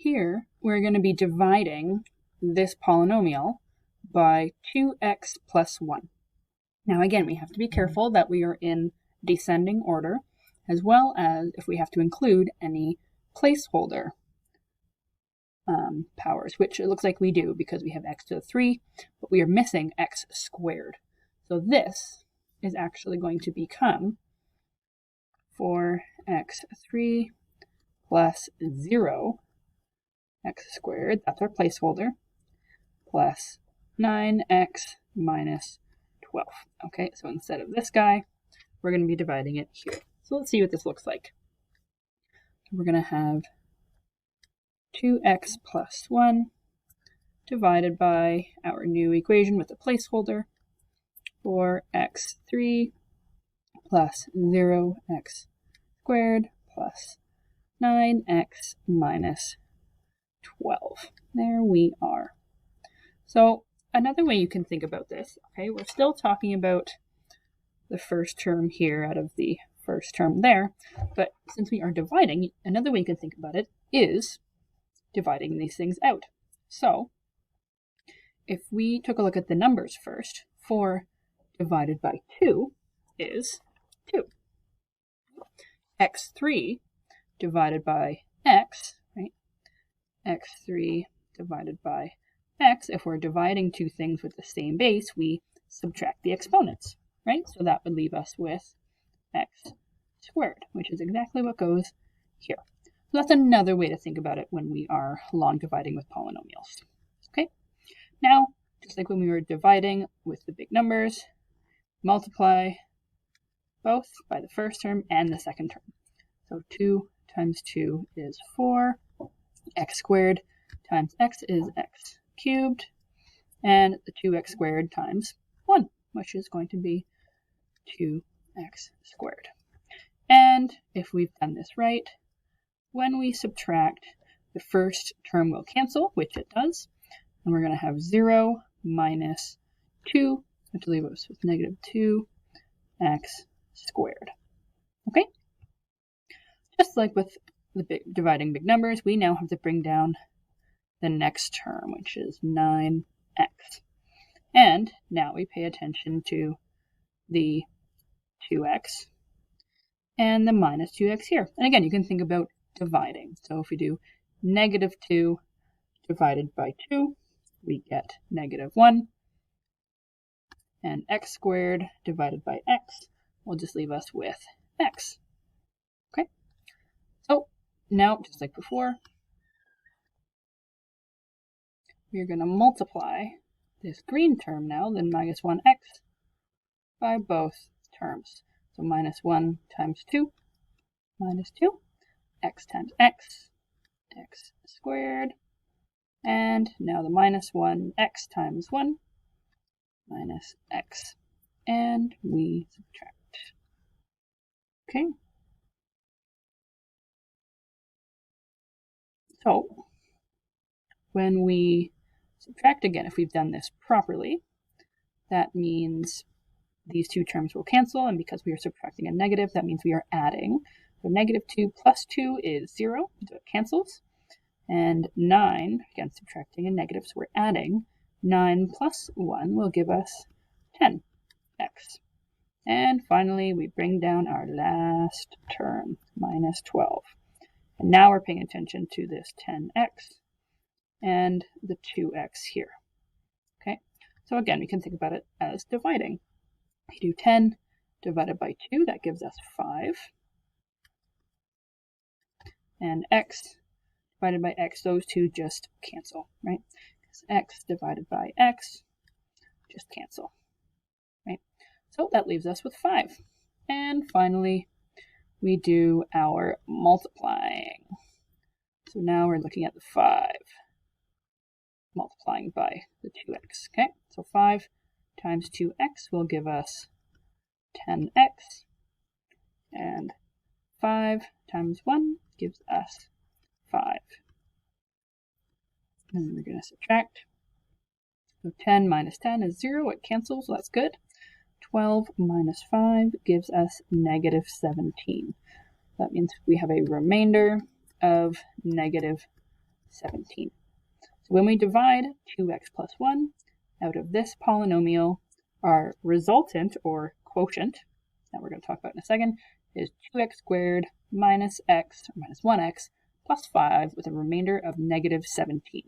Here, we're going to be dividing this polynomial by 2x plus 1. Now again, we have to be careful that we are in descending order, as well as if we have to include any placeholder powers, which it looks like we do because we have x to the 3, but we are missing x squared. So this is actually going to become 4x3 plus 0 x squared, that's our placeholder, plus 9x minus 12. Okay, so instead of this guy, we're going to be dividing it here. So let's see what this looks like. We're going to have 2x plus 1 divided by our new equation with the placeholder, 4x3 plus 0x squared plus 9x minus 12. There we are. So another way you can think about this, okay, we're still talking about the first term here out of the first term there, but since we are dividing, another way you can think about it is dividing these things out. So if we took a look at the numbers first, 4 divided by 2 is 2. x3 divided by x, right? x3 divided by x, if we're dividing two things with the same base, we subtract the exponents, right? So that would leave us with x squared, which is exactly what goes here. So that's another way to think about it when we are long dividing with polynomials. Okay, now, just like when we were dividing with the big numbers, multiply both by the first term and the second term. So 2 times 2 is 4, x squared times x is x cubed, and the 2x squared times 1, which is going to be 2x squared. And if we've done this right, when we subtract, the first term will cancel, which it does, and we're going to have 0 minus 2, which will leave us with negative 2x squared. Okay? Just like with the dividing big numbers, we now have to bring down the next term, which is 9x. And now we pay attention to the 2x and the minus 2x here. And again, you can think about dividing. So if we do negative 2 divided by 2, we get negative 1. And x squared divided by x will just leave us with x. Okay? So now, just like before, we're going to multiply this green term now, then minus 1x, by both terms. So minus 1 times 2, minus 2, x times x, x squared, and now the minus 1, x times 1, minus x, and we subtract. Okay? So, when we subtract again, if we've done this properly, that means these two terms will cancel, and because we are subtracting a negative, that means we are adding. So negative 2 plus 2 is 0, so it cancels. And 9, again, subtracting a negative, so we're adding. 9 plus 1 will give us 10x. And finally, we bring down our last term, minus 12. And now we're paying attention to this 10x and the 2x here. Okay, so again, we can think about it as dividing. We do 10 divided by 2, that gives us 5. And x divided by x, those two just cancel, right? Because x divided by x just cancel, right? So that leaves us with 5. And finally, we do our multiplying. So now we're looking at the 5 multiplying by the 2x, okay? So 5 times 2x will give us 10x, and 5 times 1 gives us 5. And then we're going to subtract. So 10 minus 10 is 0, it cancels, so that's good. 12 minus 5 gives us negative 17. That means we have a remainder of negative 17. So when we divide 2x plus 1 out of this polynomial, our resultant, or quotient, that we're going to talk about in a second, is 2x squared minus x, or minus 1x, plus 5 with a remainder of negative 17.